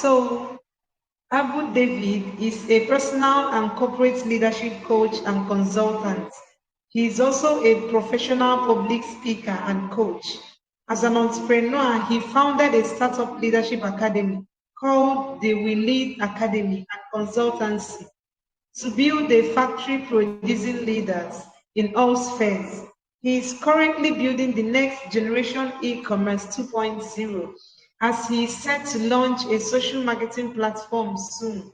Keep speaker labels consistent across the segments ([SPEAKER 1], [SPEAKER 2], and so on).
[SPEAKER 1] So Abu David is a personal and corporate leadership coach and consultant. He is also a professional public speaker and coach. As an entrepreneur, he founded a startup leadership academy called the We Lead Academy and Consultancy to build a factory producing leaders in all spheres. He is currently building the next generation e-commerce 2.0 as he is set to launch a social marketing platform soon.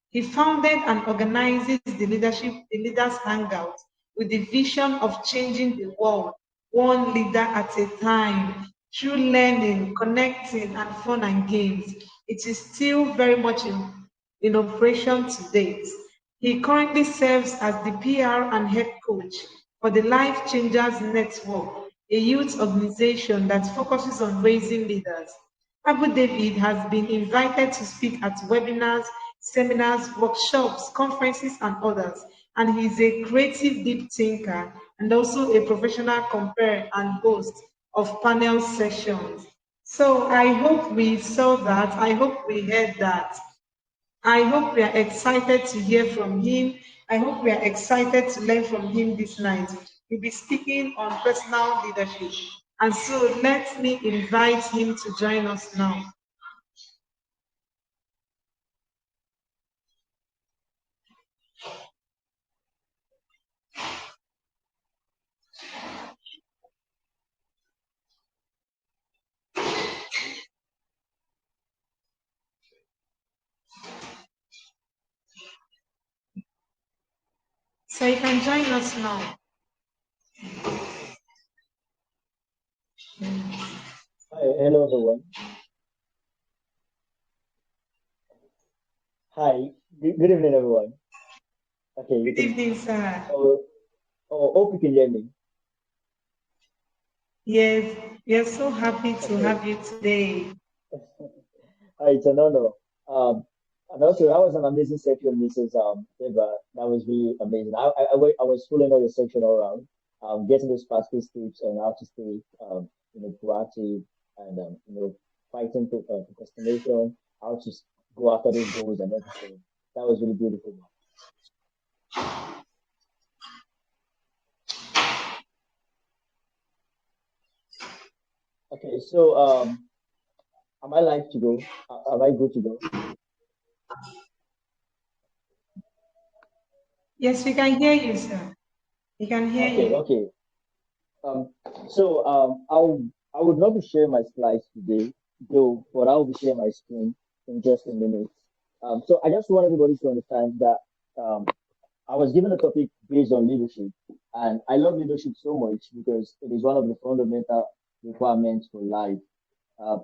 [SPEAKER 1] He founded and organizes the Leaders Hangout with the vision of changing the world one leader at a time through learning, connecting, and fun and games. It is still very much in operation to date. He currently serves as the PR and head coach for the Life Changers Network, a youth organization that focuses on raising leaders. Abu David has been invited to speak at webinars, seminars, workshops, conferences, and others. And he is a creative deep thinker and also a professional comparer and host of panel sessions. So I hope we saw that. I hope we heard that. I hope we are excited to hear from him. I hope we are excited to learn from him this night. He'll be speaking on personal leadership. And so let me invite him to join us now. So you can join us now.
[SPEAKER 2] Hi, hello everyone. Hi, good evening everyone. Okay,
[SPEAKER 1] Good evening, sir.
[SPEAKER 2] Hope you can hear me.
[SPEAKER 1] Yes, we are so happy to have you today.
[SPEAKER 2] It's an honor. And also that was an amazing section, Mrs. Eva. That was really amazing. I was following all your section all around, getting those practice tips on how to stay, proactive and fighting procrastination, how to go after those goals and everything. That was really beautiful. Okay, so am I live to go? Am I good to go?
[SPEAKER 1] Yes, we can hear you, sir. We can hear
[SPEAKER 2] Okay,
[SPEAKER 1] you.
[SPEAKER 2] okay. Um, so I would love to share my slides today, though, but I'll be sharing my screen in just a minute. So I just want everybody to understand that I was given a topic based on leadership, and I love leadership so much because it is one of the fundamental requirements for life.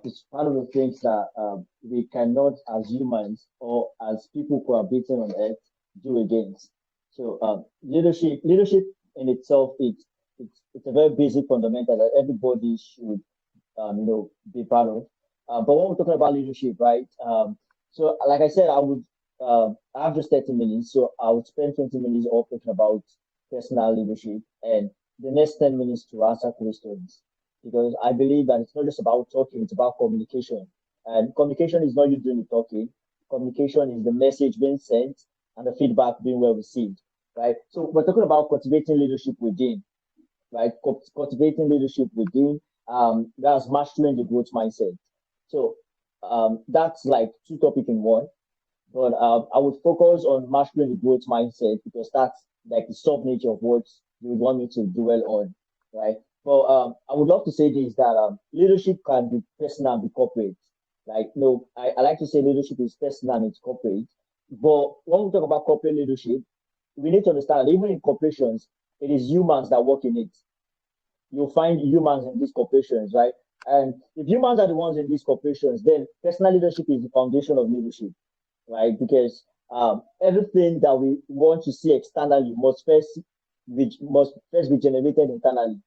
[SPEAKER 2] It's part of the things that we cannot, as humans or as people cohabiting on Earth, do against. So leadership in itself, it's a very basic fundamental that everybody should be part of. But when we're talking about leadership, right? So like I said, I have just 30 minutes, so I would spend 20 minutes all talking about personal leadership and the next 10 minutes to answer questions because I believe that it's not just about talking, it's about communication. And communication is not you doing the talking. Communication is the message being sent and the feedback being well received, right? So we're talking about cultivating leadership within, right? Cultivating leadership within, that's mastering the growth mindset. So that's like two topics in one. But I would focus on mastering the growth mindset because that's like the sub nature of what you would want me to dwell on, right? But I would love to say this that leadership can be personal and be corporate. Like, no, I like to say leadership is personal and it's corporate. But when we talk about corporate leadership, we need to understand that even in corporations, it is humans that work in it. You'll find humans in these corporations, right? And if humans are the ones in these corporations, then personal leadership is the foundation of leadership, right? Because everything that we want to see externally must first be generated internally.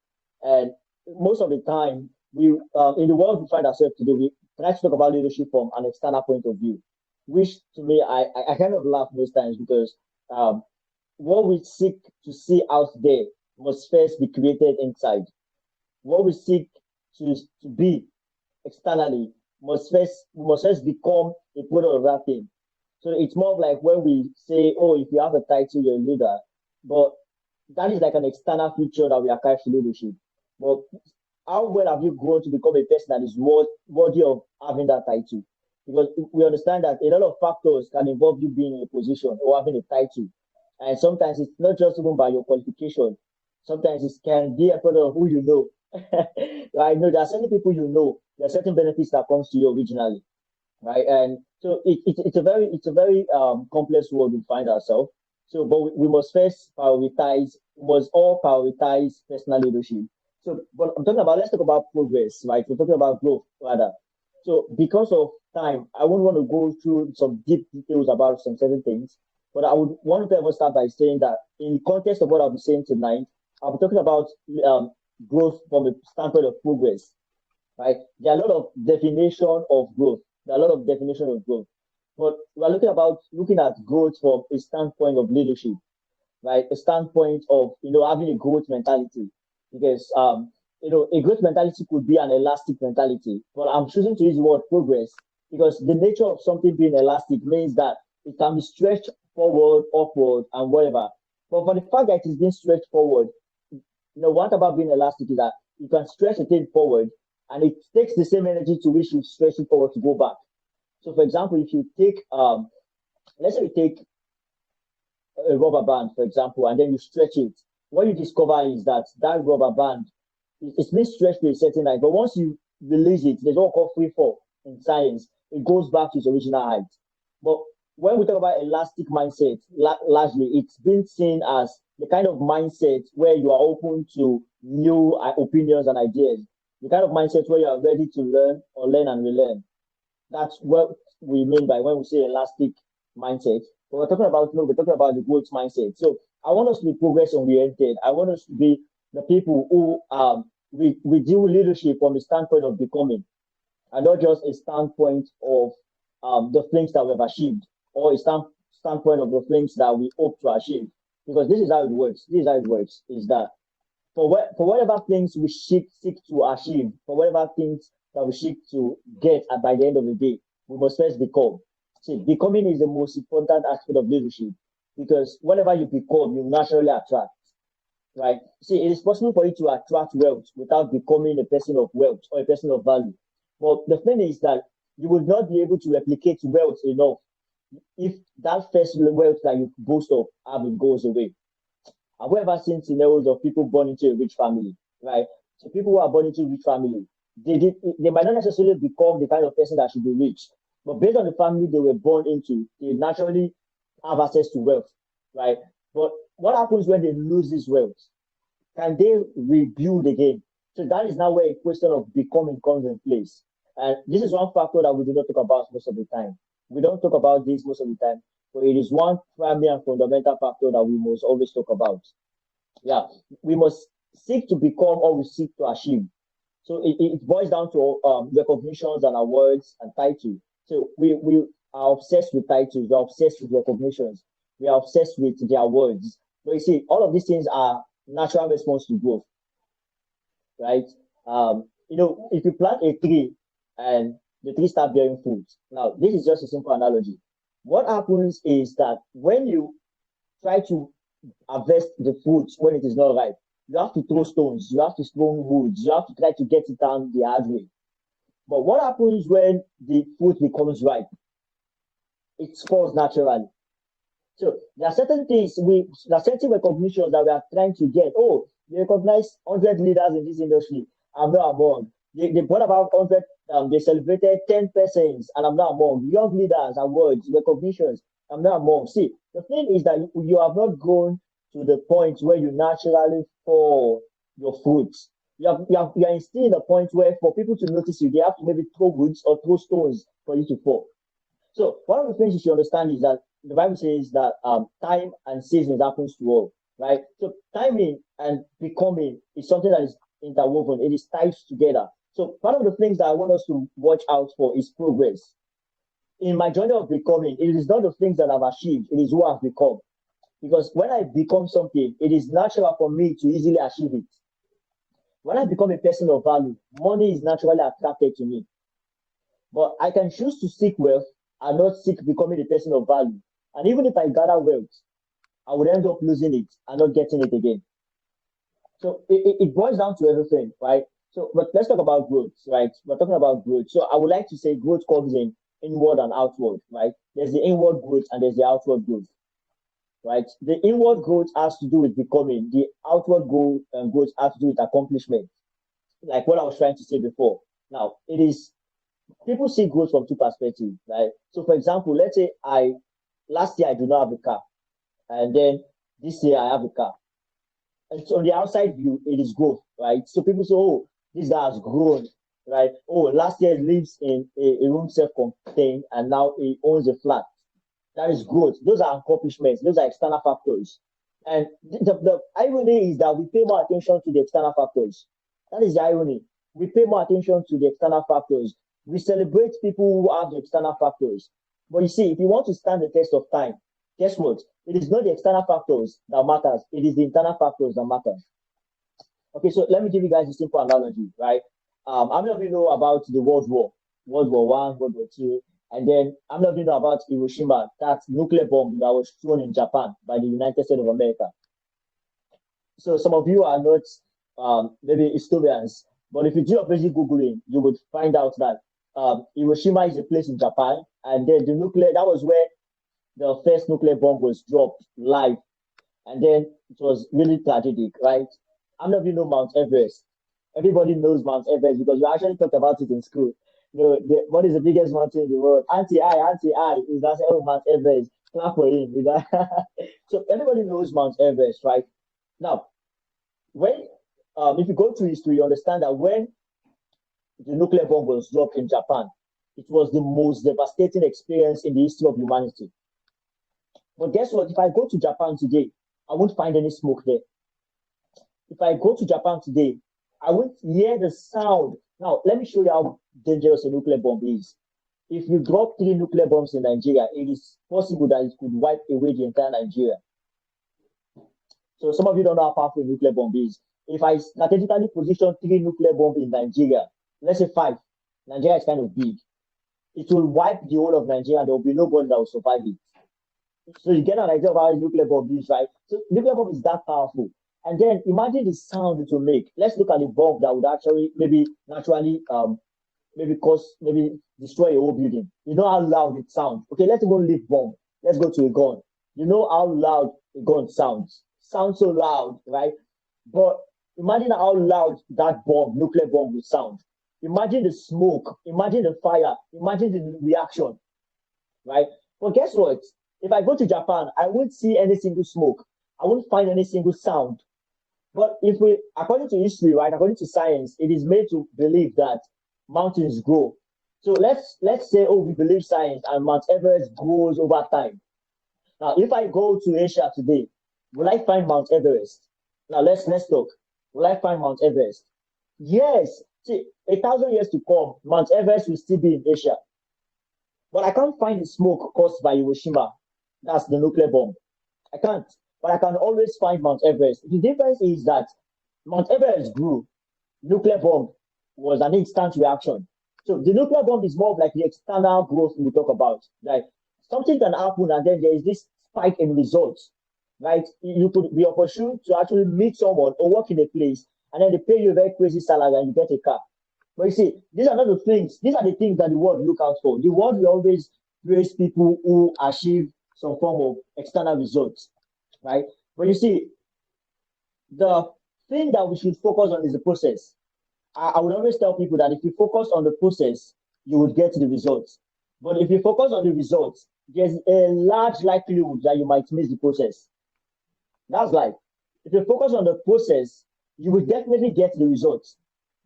[SPEAKER 2] And most of the time, we in the world we find ourselves today, we try to talk about leadership from an external point of view, which to me I kind of laugh most times because um, what we seek to see out there must first be created inside. What we seek to be externally must first become a product of that thing. So it's more of like when we say, oh, if you have a title, you're a leader. But that is like an external feature that we attach to leadership. But how well have you grown to become a person that is worthy of having that title? Because we understand that a lot of factors can involve you being in a position or having a title. And sometimes it's not just even by your qualification. Sometimes it can be a product of who you know. I know there are certain people you know. There are certain benefits that comes to you originally, right? And so it's a very complex world we find ourselves. So, but we must first prioritize. We must all prioritize personal leadership. So, but I'm talking about, let's talk about progress, right? We're talking about growth rather. So, because of time, I wouldn't want to go through some deep details about some certain things, but I would want to ever start by saying that in context of what I'll be saying tonight, I'll be talking about um, growth from a standpoint of progress, right? There are a lot of definition of growth. There are a lot of definition of growth, but we're looking at growth from a standpoint of leadership, right? A standpoint of having a growth mentality, because a growth mentality could be an elastic mentality, but I'm choosing to use the word progress because the nature of something being elastic means that it can be stretched forward, upward, and whatever. But for the fact that it is being stretched forward, what about being elastic is that you can stretch a thing forward and it takes the same energy to which you stretch it forward to go back. So, for example, if you take, let's say you take a rubber band, for example, and then you stretch it, what you discover is that that rubber band it's been stretched to a certain height, but once you release it, there's what called free fall in science. It goes back to its original height. But when we talk about elastic mindset, largely it's been seen as the kind of mindset where you are open to new opinions and ideas. The kind of mindset where you are ready to learn or learn and relearn. That's what we mean by when we say elastic mindset. But we're talking about the growth mindset. So I want us to be progress oriented. I want us to be the people who we deal leadership from the standpoint of becoming, and not just a standpoint of the things that we've achieved or a standpoint of the things that we hope to achieve. Because this is how it works. This is how it works. Is that for whatever things we seek to achieve, for whatever things that we seek to get at by the end of the day, we must first become. See, becoming is the most important aspect of leadership because whatever you become, you naturally attract, right? See, it is possible for you to attract wealth without becoming a person of wealth or a person of value. But the thing is that you would not be able to replicate wealth enough if that first wealth that you boast of having goes away. Have we ever seen scenarios of people born into a rich family, right? So people who are born into a rich family, they might not necessarily become the kind of person that should be rich, but based on the family they were born into, they naturally have access to wealth, right? But what happens when they lose this wealth? Can they rebuild again? So that is now where a question of becoming comes in place. And this is one factor that we do not talk about most of the time. We don't talk about this most of the time, but it is one primary and fundamental factor that we must always talk about. Yeah, we must seek to become or we seek to achieve. So it boils down to recognitions and awards and titles. So we are obsessed with titles, we're obsessed with recognitions, we are obsessed with the awards. But you see, all of these things are natural response to growth, right? If you plant a tree and the tree start bearing fruit, now this is just a simple analogy. What happens is that when you try to harvest the fruit when it is not ripe, you have to throw stones, you have to throw wood, you have to try to get it down the hard way. But what happens when the fruit becomes ripe? It falls naturally. So there are certain things there are certain recognitions that we are trying to get. Oh, they recognize 100 leaders in this industry. I'm not among. They brought about 100. They celebrated 10 persons, and I'm not among. Young leaders, awards, recognitions. I'm not among. See, the thing is that you have not grown to the point where you naturally fall your fruits. You are still in a point where for people to notice you, they have to maybe throw woods or throw stones for you to fall. So one of the things you should understand is that the Bible says that time and seasons happens to all, right? So timing and becoming is something that is interwoven. It is tied together. So part of the things that I want us to watch out for is progress. In my journey of becoming, it is not the things that I've achieved, it is who I've become. Because when I become something, it is natural for me to easily achieve it. When I become a person of value, money is naturally attracted to me. But I can choose to seek wealth and not seek becoming a person of value. And even if I gather wealth, I would end up losing it and not getting it again. So it boils down to everything, right? So, but let's talk about growth, right? We're talking about growth. So I would like to say growth comes in inward and outward, right? There's the inward growth and there's the outward growth, right? The inward growth has to do with becoming. The outward growth has to do with accomplishment, like what I was trying to say before. Now, it is people see growth from two perspectives, right? So, for example, let's say I last year I do not have a car, and then this year I have a car. And so on the outside view, it is growth, right? So people say, oh, this guy has grown, right? Oh, last year he lives in a room self-contained, and now he owns a flat. That is growth. Those are accomplishments. Those are external factors. And the irony is that we pay more attention to the external factors. That is the irony. We pay more attention to the external factors. We celebrate people who have the external factors. But you see, if you want to stand the test of time, guess what? It is not the external factors that matters. It is the internal factors that matter. Okay, so let me give you guys a simple analogy, right? How many of you know about the World War? World War One, World War Two, and then how many of you know about Hiroshima, that nuclear bomb that was thrown in Japan by the United States of America? So some of you are not maybe historians, but if you do a basic googling, you would find out that Hiroshima is a place in Japan, and then the nuclear that was where the first nuclear bomb was dropped live, and then it was really tragic, right? How many of you know Mount Everest? Everybody knows Mount Everest because we actually talked about it in school. What is the biggest mountain in the world? Anti-I is that Mount Everest. Clap for him. So everybody knows Mount Everest, right? Now, when if you go to history, you understand that when the nuclear bomb was dropped in Japan, it was the most devastating experience in the history of humanity. But guess what? If I go to Japan today, I won't find any smoke there. If I go to Japan today, I won't hear the sound. Now, let me show you how dangerous a nuclear bomb is. If you drop 3 nuclear bombs in Nigeria, it is possible that it could wipe away the entire Nigeria. So some of you don't know how powerful a nuclear bomb is. If I strategically position 3 nuclear bombs in Nigeria, let's say 5, Nigeria is kind of big. It will wipe the whole of Nigeria. There will be nobody that will survive it. So you get an idea of how a nuclear bomb is, right? So nuclear bomb is that powerful. And then imagine the sound it will make. Let's look at the bomb that would actually maybe naturally maybe destroy a whole building. You know how loud it sounds. Okay, let's go leave bomb. Let's go to a gun. You know how loud a gun sounds. Sounds so loud, right? But imagine how loud that bomb, nuclear bomb, will sound. Imagine the smoke, imagine the fire, imagine the reaction, right? But guess what? If I go to Japan, I won't see any single smoke. I won't find any single sound. But if we, according to history, right, according to science, it is made to believe that mountains grow. So let's say, oh, we believe science and Mount Everest grows over time. Now, if I go to Asia today, will I find Mount Everest? Now let's talk. Will I find Mount Everest? Yes. See, 1,000 years to come, Mount Everest will still be in Asia. But I can't find the smoke caused by Hiroshima. That's the nuclear bomb. I can't. But I can always find Mount Everest. The difference is that Mount Everest grew. Nuclear bomb was an instant reaction. So the nuclear bomb is more of like the external growth we talk about. Like something can happen and then there is this spike in results, right? You could be opportune to actually meet someone or work in a place and then they pay you a very crazy salary and you get a car. But you see, these are not the things, these are the things that the world look out for. The world will always praise people who achieve some form of external results, right? But you see, the thing that we should focus on is the process. I would always tell people that if you focus on the process, you would get the results. But if you focus on the results, there's a large likelihood that you might miss the process. That's life. If you focus on the process, you will definitely get the results.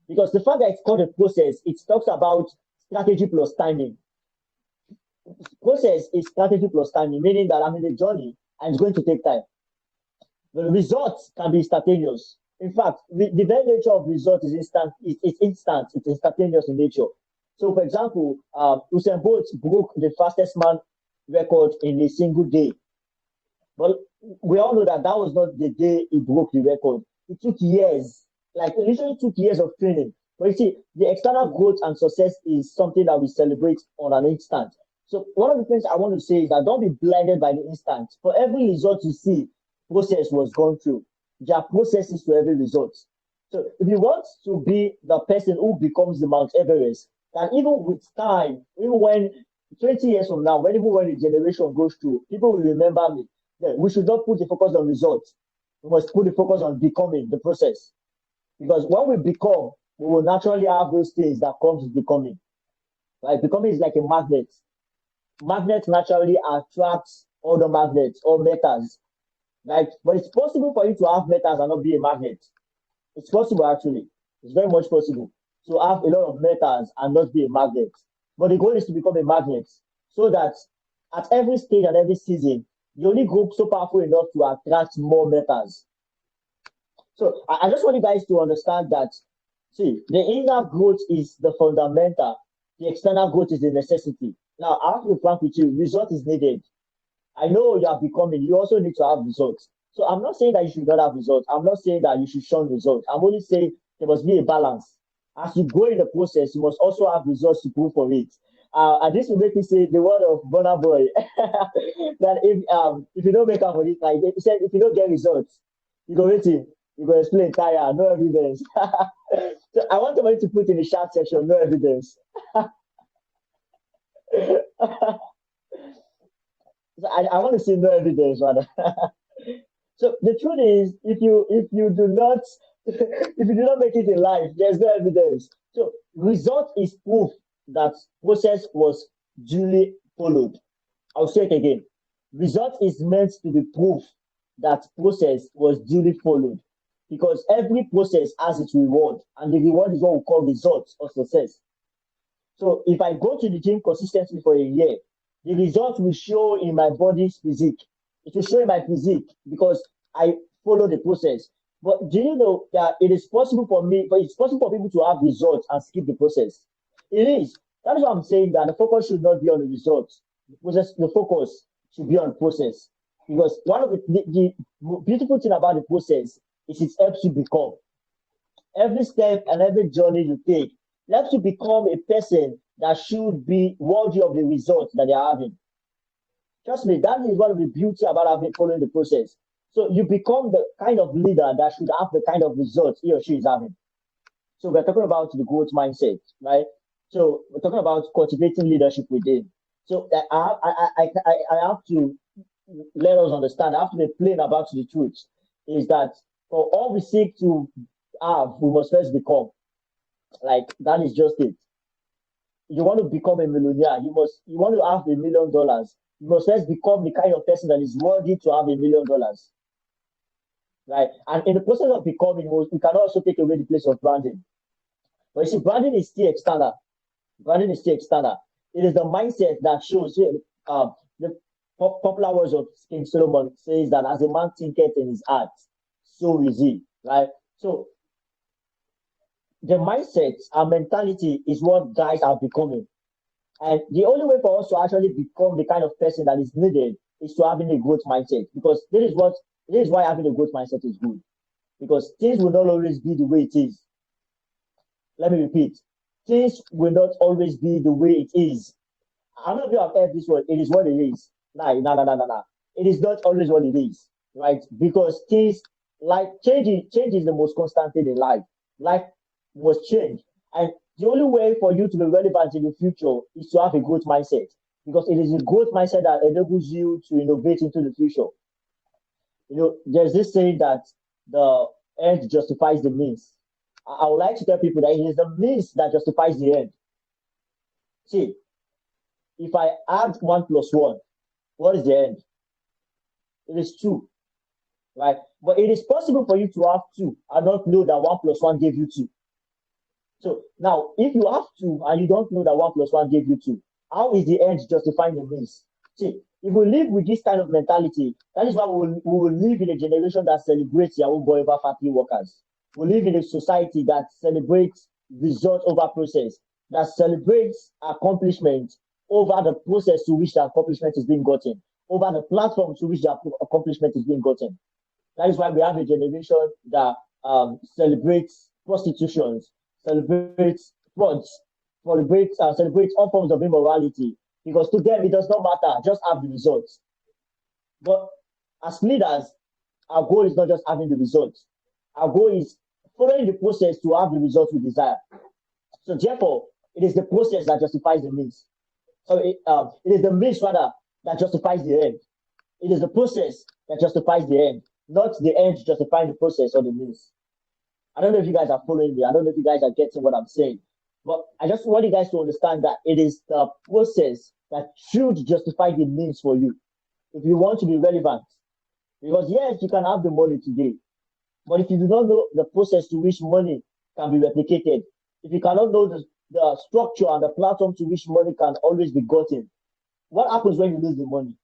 [SPEAKER 2] Because the fact that it's called a process, it talks about strategy plus timing. Process is strategy plus timing, meaning that I'm in the journey and it's going to take time. The results can be instantaneous. In fact, the very nature of result is instant. It's instant. It's instantaneous in nature. So, for example, Usain Bolt broke the fastest man record in a single day. But we all know that that was not the day he broke the record. It took years. Like, it literally took years of training. But you see, the external growth and success is something that we celebrate on an instant. So one of the things I want to say is that don't be blinded by the instant. For every result you see, process was gone through. There are processes to every result. So if you want to be the person who becomes the Mount Everest, then even with time, even when 20 years from now, even when the generation goes through, people will remember me. Then we should not put the focus on results. We must put the focus on becoming the process. Because when we become, we will naturally have those things that comes with becoming. Like becoming is like a magnet. Magnet naturally attracts other magnets or metals. Like, but it's possible for you to have metals and not be a magnet. It's possible actually. It's very much possible to have a lot of metals and not be a magnet. But the goal is to become a magnet so that at every stage and every season, you only grow so powerful enough to attract more metals. So I just want you guys to understand that, see, the inner growth is the fundamental, the external growth is the necessity. Now, I have to be frank with you, result is needed. I know you are becoming, you also need to have results. So I'm not saying that you should not have results. I'm not saying that you should shun results. I'm only saying there must be a balance. As you go in the process, you must also have results to prove for it. And this will make me say the word of Burna Boy that if you don't make up for it, like he said, if you don't get results, you go waiting, you go explain tire, no evidence. So I want somebody to put in the chat section, no evidence. So I want to see no evidence, rather. So the truth is, if you do not if you do not make it in life, there's no evidence. So result is proof that process was duly followed. I'll say it again. Result is meant to be proof that process was duly followed. Because every process has its reward, and the reward is what we call results or success. So if I go to the gym consistently for a year, the result will show in my body's physique. It will show in my physique because I follow the process. But do you know that it is possible for me, but it's possible for people to have results and skip the process? It is. That is why I'm saying that the focus should not be on the results. The focus should be on process. Because one of the beautiful thing about the process is it helps you become. Every step and every journey you take helps you become a person that should be worthy of the results that they're having. Trust me, that is one of the beauty about having following the process. So you become the kind of leader that should have the kind of results he or she is having. So we're talking about the growth mindset, right? So we're talking about cultivating leadership within. So I have to let us understand, I have to be plain about the truth, is that for all we seek to have, we must first become. Like that is just it. You want to become a millionaire, you want to have $1 million, you must first become the kind of person that is worthy to have $1 million. Right? And in the process of becoming, we can also take away the place of branding. But you see, branding is still external. Branding is still external. It is the mindset that shows the popular words of King Solomon says that as a man thinketh in his heart, so is he. Right? So the mindset and mentality is what guys are becoming. And the only way for us to actually become the kind of person that is needed is to having a growth mindset. Because this is why having a growth mindset is good. Because things will not always be the way it is. Let me repeat. Things will not always be the way it is. I don't know if you have heard this word. It is what it is. No. It is not always what it is. Right? Because things like change is the most constant thing in life. Life must change. And the only way for you to be relevant in the future is to have a growth mindset, because it is a growth mindset that enables you to innovate into the future. There's this saying that the end justifies the means. I would like to tell people that it is the means that justifies the end. See, if I add 1 + 1, what is the end? It is 2, right? But it is possible for you to have 2 and not know that 1 + 1 gave you 2. So now, if you have 2 and you don't know that 1 + 1 gave you 2, how is the end justifying the means? See, if we live with this kind of mentality, that is why we will live in a generation that celebrates their own boy over factory workers. We live in a society that celebrates results over process, that celebrates accomplishment over the process to which the accomplishment is being gotten, over the platform to which the accomplishment is being gotten. That is why we have a generation that celebrates prostitutions, celebrates frauds, celebrates all forms of immorality, because to them it does not matter, just have the results. But as leaders, our goal is not just having the results. Our goal is following the process to have the results we desire. So therefore, it is the process that justifies the means. So it is the means rather that justifies the end. It is the process that justifies the end, not the end justifying the process or the means. I don't know if you guys are following me. I don't know if you guys are getting what I'm saying. But I just want you guys to understand that it is the process that should justify the means for you if you want to be relevant. Because yes, you can have the money today, but if you do not know the process to which money can be replicated, if you cannot know the structure and the platform to which money can always be gotten, what happens when you lose the money?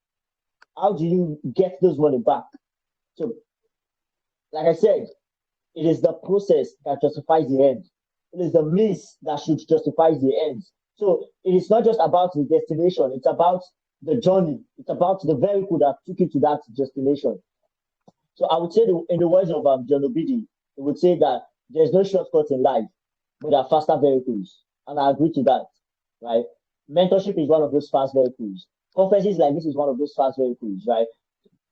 [SPEAKER 2] How do you get those money back? So, like I said, it is the process that justifies the end. It is the means that should justify the end. So it is not just about the destination, it's about the journey. It's about the vehicle that took you to that destination. So I would say, in the words of John Obidi, he would say that there's no shortcut in life, but there are faster vehicles. And I agree to that, right? Mentorship is one of those fast vehicles. Conferences like this is one of those fast vehicles, right?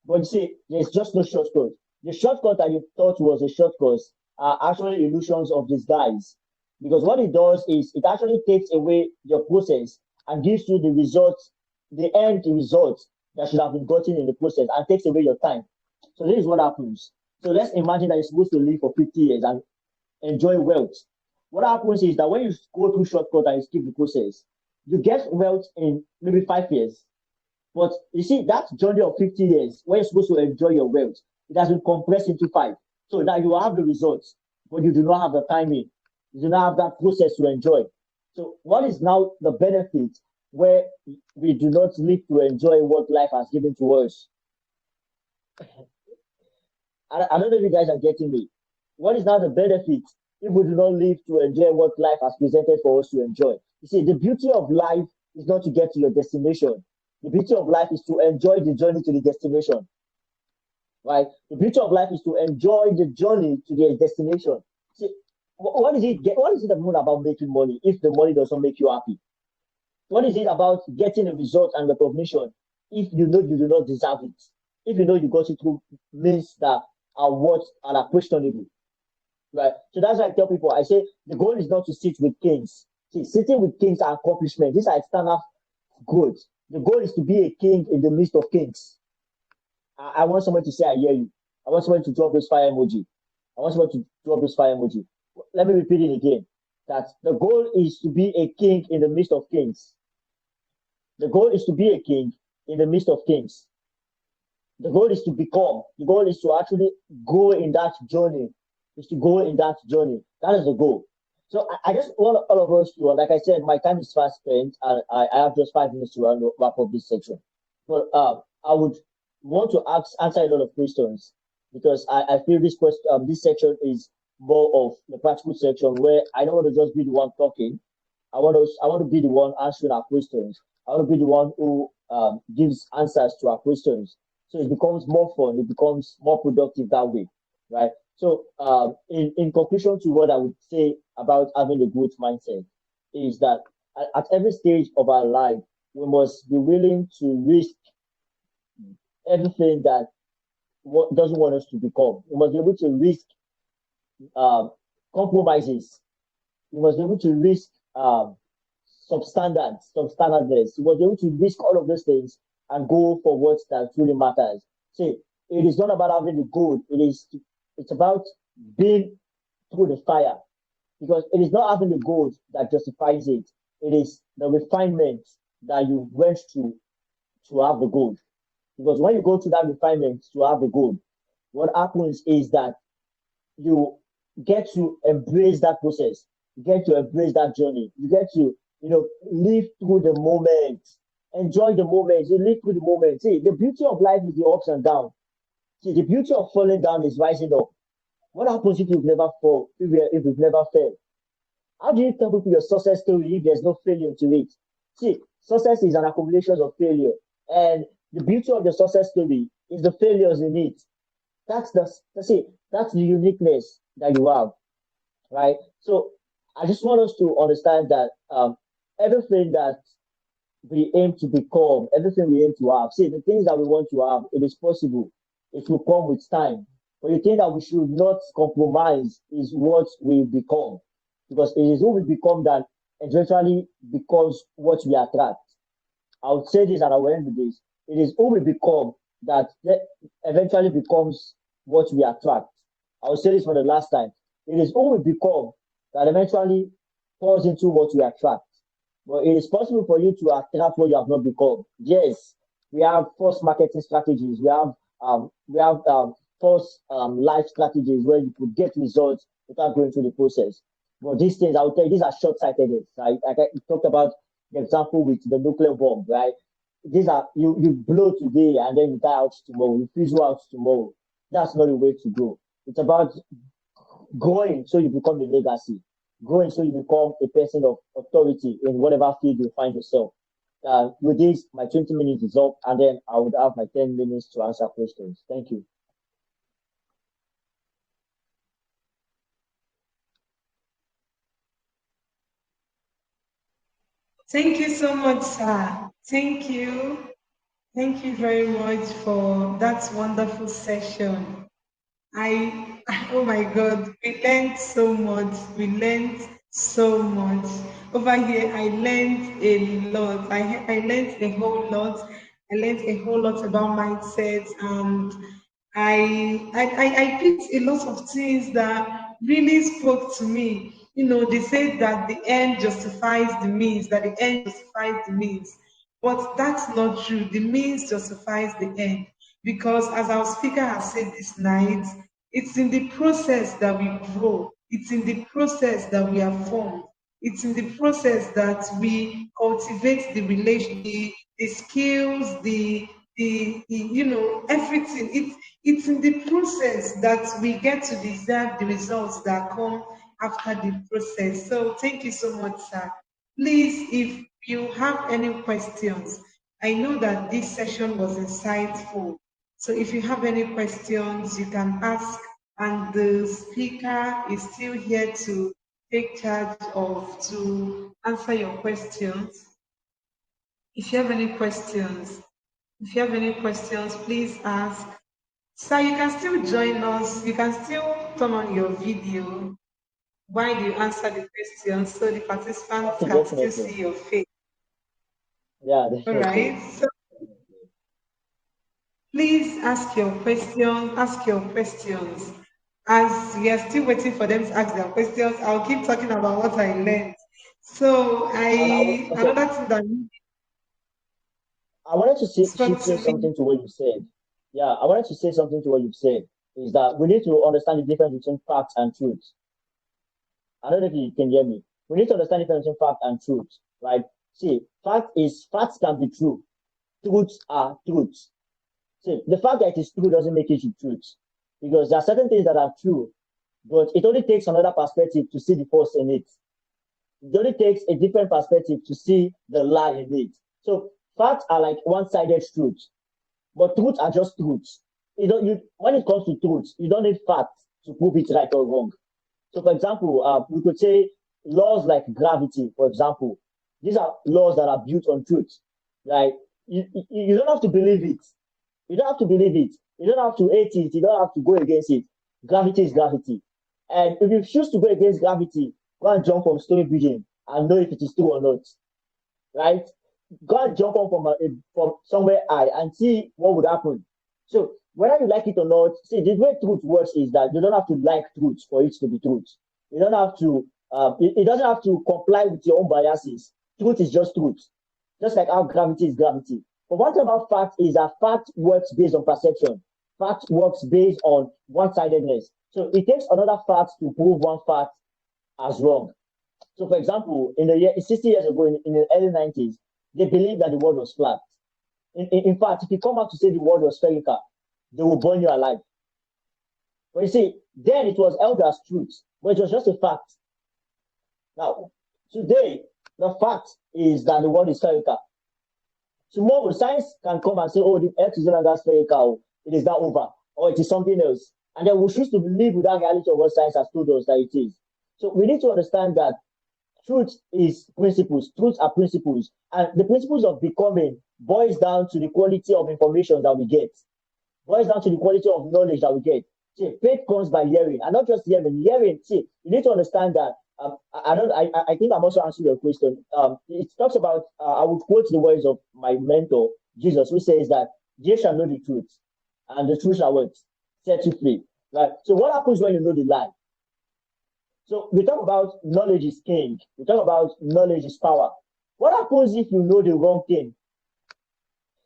[SPEAKER 2] But you see, there's just no shortcut. The shortcut that you thought was a shortcut are actually illusions of disguise. Because what it does is it actually takes away your process and gives you the results, the end result that should have been gotten in the process, and takes away your time. So this is what happens. So let's imagine that you're supposed to live for 50 years and enjoy wealth. What happens is that when you go through shortcut and you skip the process, you get wealth in maybe 5 years. But you see, that journey of 50 years, where you're supposed to enjoy your wealth, it has been compressed into 5. So now you have the results, but you do not have the timing. You do not have that process to enjoy. So what is now the benefit where we do not live to enjoy what life has given to us? I don't know if you guys are getting me. What is now the benefit if we do not live to enjoy what life has presented for us to enjoy? You see, the beauty of life is not to get to your destination. The beauty of life is to enjoy the journey to the destination. Right? The beauty of life is to enjoy the journey to the destination. See, what is it? What is it about making money if the money doesn't make you happy? What is it about getting a result and recognition if you know you do not deserve it? If you know you got it through means that are what and are questionable, right? So that's why I tell people, I say the goal is not to sit with kings. See, sitting with kings are accomplishments. These are external goods. The goal is to be a king in the midst of kings. I want someone to say, I hear you. I want someone to drop this fire emoji. I want someone to drop this fire emoji. Let me repeat it again. That the goal is to be a king in the midst of kings. The goal is to be a king in the midst of kings. The goal is to become. The goal is to actually go in that journey. Is to go in that journey. That is the goal. So I just want all of us to, like I said, my time is fast spent, and I have just 5 minutes to wrap up this section. But I would want to answer a lot of questions because I feel this section is more of the practical section where I don't want to just be the one talking. I want to be the one answering our questions. I want to be the one who gives answers to our questions. So it becomes more fun. It becomes more productive that way, right? So in conclusion to what I would say about having a growth mindset is that at every stage of our life, we must be willing to risk everything that doesn't want us to become. We must be able to risk compromises. We must be able to risk substandardness. We must be able to risk all of those things and go for what that really matters. See, it is not about having the goal. It's about being through the fire. Because it is not having the goal that justifies it. It is the refinement that you went to have the goal. Because when you go to that refinement to have the goal, what happens is that you get to embrace that process. You get to embrace that journey. You get to, live through the moment. Enjoy the moment. You live through the moment. See, the beauty of life is the ups and downs. See, the beauty of falling down is rising up. What happens if you've never fall? If you've never failed? How do you tell people your success story if there's no failure to it? See, success is an accumulation of failure. And the beauty of the success story is the failures in it. That's the uniqueness that you have, right? So I just want us to understand that everything that we aim to become, everything we aim to have. See, the things that we want to have, it is possible. It will come with time. But the thing that we should not compromise is what we become. Because it is who we become that eventually becomes what we attract. I would say this and I will end with this. It is who we become that eventually becomes what we attract. I will say this for the last time. It is who we become that eventually falls into what we attract. But it is possible for you to attract what you have not become. Yes, we have false marketing strategies. We have false life strategies where you could get results without going through the process. But these things, I would tell you, these are short-sightedness. Right? Like I talked about the example with the nuclear bomb, right? These are you blow today and then you die out tomorrow, you fizzle out tomorrow. That's not the way to go. It's about growing so you become a legacy, growing so you become a person of authority in whatever field you find yourself. With this, my 20 minutes is up, and then I would have my 10 minutes to answer questions. Thank you.
[SPEAKER 1] Thank you so much, sir. Thank you. Thank you very much for that wonderful session. I, oh my God, we learned so much. We learned so much. Over here, I learned a lot. I learned a whole lot. I learned a whole lot about mindset, and I picked a lot of things that really spoke to me. You know, they say that the end justifies the means, that the end justifies the means. But that's not true. The means justifies the end. Because as our speaker has said this night, it's in the process that we grow. It's in the process that we are formed. It's in the process that we cultivate the relation, the skills, the everything. It's in the process that we get to deserve the results that come after the process. So thank you so much, sir. Please, if you have any questions, I know that this session was insightful. So if you have any questions, you can ask, and the speaker is still here to take charge of to answer your questions. If you have any questions, please ask. So you can still join us. You can still turn on your video while you answer the questions so the participants
[SPEAKER 2] Okay,
[SPEAKER 1] can still
[SPEAKER 2] definitely.
[SPEAKER 1] see your face.
[SPEAKER 2] Yeah,
[SPEAKER 1] All
[SPEAKER 2] definitely.
[SPEAKER 1] right. So please ask your questions. As we are still waiting for them to ask their questions, I'll keep talking about what I learned. So
[SPEAKER 2] And so
[SPEAKER 1] another thing that
[SPEAKER 2] I wanted to
[SPEAKER 1] spoke
[SPEAKER 2] say
[SPEAKER 1] to me.
[SPEAKER 2] something to what you said. Yeah, I wanted to say something to what you've said is that we need to understand the difference between fact and truth. I don't know if you can hear me. We need to understand the difference between fact and truth, right? See, facts can be true. Truths are truths. See, the fact that it is true doesn't make it truth. Because there are certain things that are true, but it only takes another perspective to see the force in it. It only takes a different perspective to see the lie in it. So facts are like one-sided truths, but truths are just truths. When it comes to truths, you don't need facts to prove it right or wrong. So, for example, we could say laws like gravity, for example, these are laws that are built on truth. Like you don't have to believe it. You don't have to believe it. You don't have to hate it. You don't have to go against it. Gravity is gravity. And if you choose to go against gravity, go and jump from story building and know if it is true or not. Right? Go and jump on from somewhere high and see what would happen. So whether you like it or not, see the way truth works is that you don't have to like truth for it to be truth. You don't have to. It doesn't have to comply with your own biases. Truth is just truth, just like how gravity is gravity. But one thing about fact is that fact works based on perception. Fact works based on one-sidedness. So it takes another fact to prove one fact as wrong. So, for example, in the year 60 years ago, in the early 90s, they believed that the world was flat. In fact, if you come out to say the world was spherical, they will burn you alive. But you see, then it was held as truth, but it was just a fact. Now, today, the fact is that the world is spherical. Tomorrow, science can come and say, oh, the earth is no longer spherical, it is now over, or it is something else. And then we choose to believe with that reality of what science has told us that it is. So we need to understand that Truth is principles. Truth are principles. And the principles of becoming boils down to the quality of information that we get, boils down to the quality of knowledge that we get. See, faith comes by hearing, and not just hearing. Hearing, see, you need to understand that. I think I'm also answering your question. It talks about. I would quote the words of my mentor Jesus, who says that "Ye shall know the truth, and the truth shall what set you free." Right. So, what happens when you know the lie? So, we talk about knowledge is king. We talk about knowledge is power. What happens if you know the wrong thing?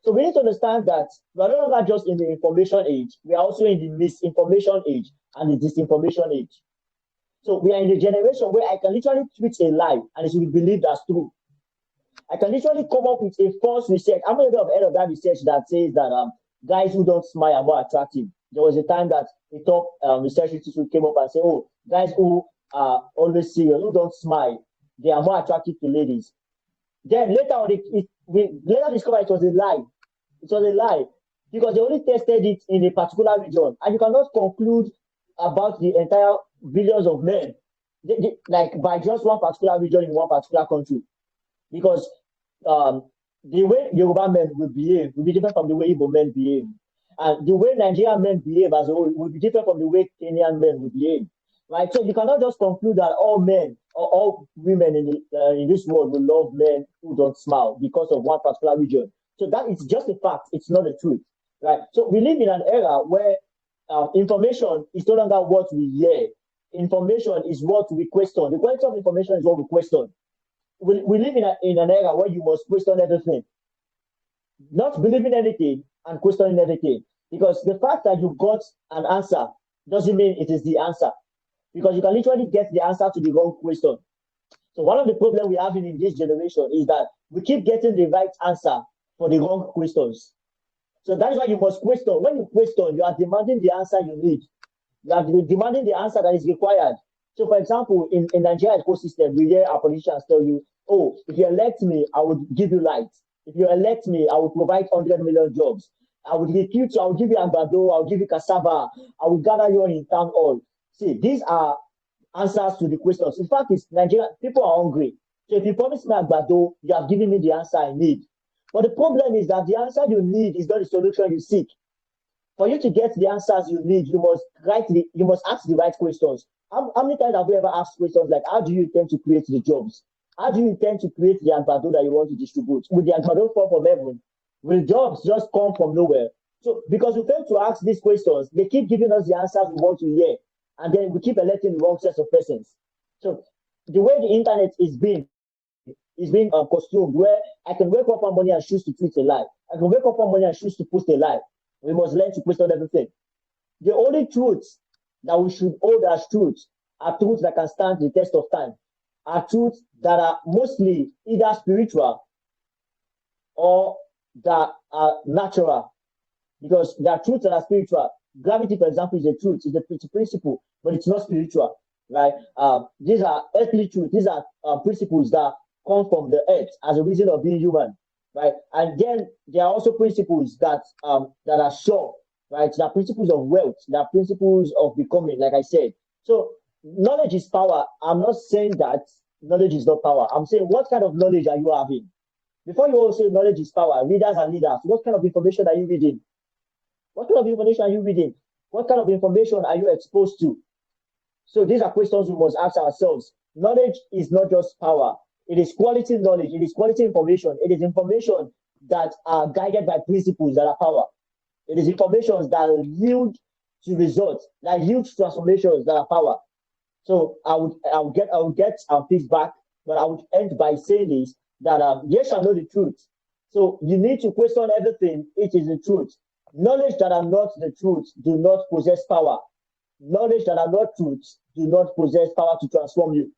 [SPEAKER 2] So we need to understand that we are no longer just in the information age, we are also in the misinformation age and the disinformation age. So we are in the generation where I can literally tweet a lie and it will be believed as true. I can literally come up with a false research. How many of you have heard of that research that says that guys who don't smile are more attractive? There was a time that a top research institute came up and said, oh, guys who are always serious, who don't smile, they are more attractive to ladies. Then later on, we later discovered it was a lie. It was a lie because they only tested it in a particular region, and you cannot conclude about the entire billions of men, like by just one particular region in one particular country, because um, the way Yoruba men will behave will be different from the way Igbo men behave, and the way Nigerian men behave as a whole will be different from the way Kenyan men will behave. Right, so you cannot just conclude that all men or all women in this world will love men who don't smile because of one particular region. So that is just a fact; it's not the truth, right? So we live in an era where information is no longer what we hear. Information is what we question. The quality of information is what we question. We live in an era where you must question everything, not believing anything and questioning everything. Because the fact that you got an answer doesn't mean it is the answer. Because you can literally get the answer to the wrong question. So one of the problems we have in this generation is that we keep getting the right answer for the wrong questions. So that is why you must question. When you question, you are demanding the answer you need. You are demanding the answer that is required. So, for example, in Nigeria ecosystem, we hear our politicians tell you, oh, if you elect me, I will give you light. If you elect me, I will provide 100 million jobs. I will recruit you, I will give you agbado, I will give you cassava, I will gather you in town hall. See, these are answers to the questions. In fact, it's Nigeria, people are hungry. So if you promise me agbado, you have given me the answer I need. But the problem is that the answer you need is not the solution you seek. For you to get the answers you need, you must ask the right questions. How many times have you ever asked questions like, how do you intend to create the jobs? How do you intend to create the agbado that you want to distribute? Will the agbado fall from heaven? Will jobs just come from nowhere? So because we fail to ask these questions, they keep giving us the answers we want to hear, and then we keep electing the wrong sets of persons. So the way the internet is being costumed, where I can wake up one morning and choose to tweet a lie. I can wake up one morning and choose to post a lie. We must learn to question everything. The only truths that we should hold as truths are truths that can stand the test of time, are truths that are mostly either spiritual or that are natural. Because there are truths that are spiritual. Gravity, for example, is a truth, it's a principle, but it's not spiritual, right? These are earthly truths. These are principles that come from the earth as a reason of being human, right? And then there are also principles that are sure, right? There are principles of wealth. There are principles of becoming, like I said. So knowledge is power. I'm not saying that knowledge is not power. I'm saying what kind of knowledge are you having? Before you all say knowledge is power, readers and leaders, what kind of information are you reading? What kind of information are you reading? What kind of information are you exposed to? So these are questions we must ask ourselves. Knowledge is not just power. It is quality knowledge. It is quality information. It is information that are guided by principles that are power. It is information that yield to results, that yield transformations that are power. So I would get our feedback, but I would end by saying this, that yes, I know the truth. So you need to question everything. It is the truth. Knowledge that are not the truth do not possess power. Knowledge that are not truths do not possess power to transform you.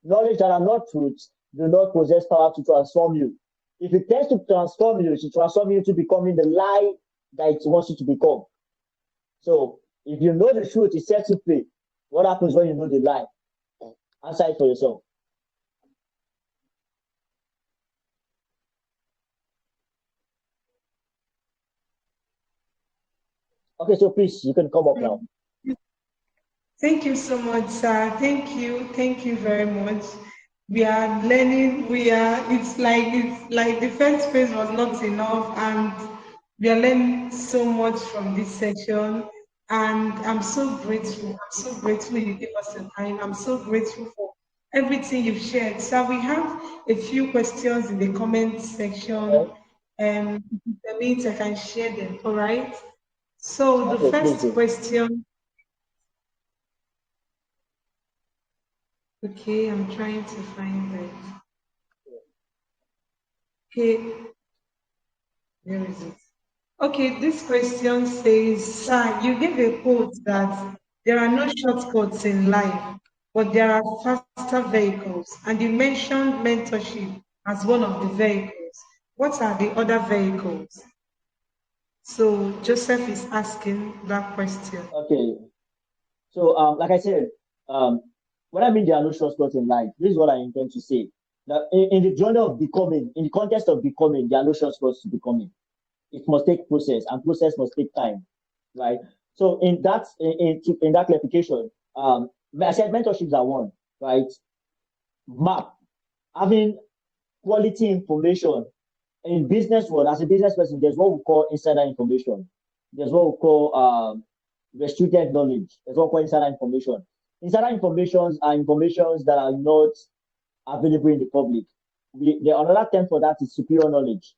[SPEAKER 2] Knowledge that are not truths do not possess power to transform you. If it tends to transform you, it should transform you to becoming the lie that it wants you to become. So if you know the truth, it sets you free. What happens when you know the lie? Answer it for yourself. Okay, so please, you can come up now.
[SPEAKER 1] Thank you so much, sir. Thank you. Thank you very much. we are learning. It's like the first phase was not enough, and we are learning so much from this section. And I'm so grateful. I'm so grateful you gave us the time. I'm so grateful for everything you've shared. So we have a few questions in the comment section.
[SPEAKER 2] Okay.
[SPEAKER 1] If you permit, I can share them. All right. So the
[SPEAKER 2] Okay, please
[SPEAKER 1] first
[SPEAKER 2] do.
[SPEAKER 1] question. Okay, I'm trying to find it. Okay, where is it? Okay, this question says, Sir, you gave a quote that there are no shortcuts in life, but there are faster vehicles. And you mentioned mentorship as one of the vehicles. What are the other vehicles? So Joseph is asking that question.
[SPEAKER 2] Okay. So, like I said, um, when I mean there are no shortcuts in life, this is what I intend to say. That in the journey of becoming, in the context of becoming, there are no shortcuts to becoming. It must take process, and process must take time, right? So, in that clarification, I said mentorships are one, right? Map, having quality information in business world. As a business person, there's what we call insider information. There's what we call restricted knowledge. There's what we call insider information. Insider informations are informations that are not available in the public. The another term for that is superior knowledge,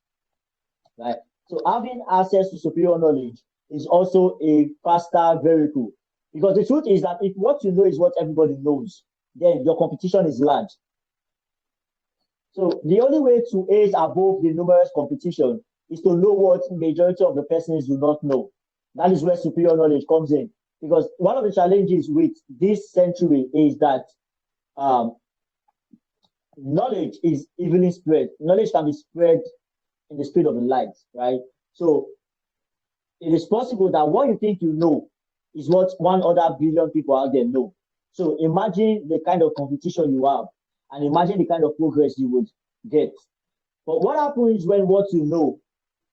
[SPEAKER 2] right? So having access to superior knowledge is also a faster vehicle, because the truth is that if what you know is what everybody knows, then your competition is large. So the only way to ace above the numerous competition is to know what majority of the persons do not know. That is where superior knowledge comes in. Because one of the challenges with this century is that um, knowledge is evenly spread. Knowledge can be spread in the speed of the light, right? So it is possible that what you think you know is what 1 other billion people out there know. So imagine the kind of competition you have, and imagine the kind of progress you would get. But what happens when what you know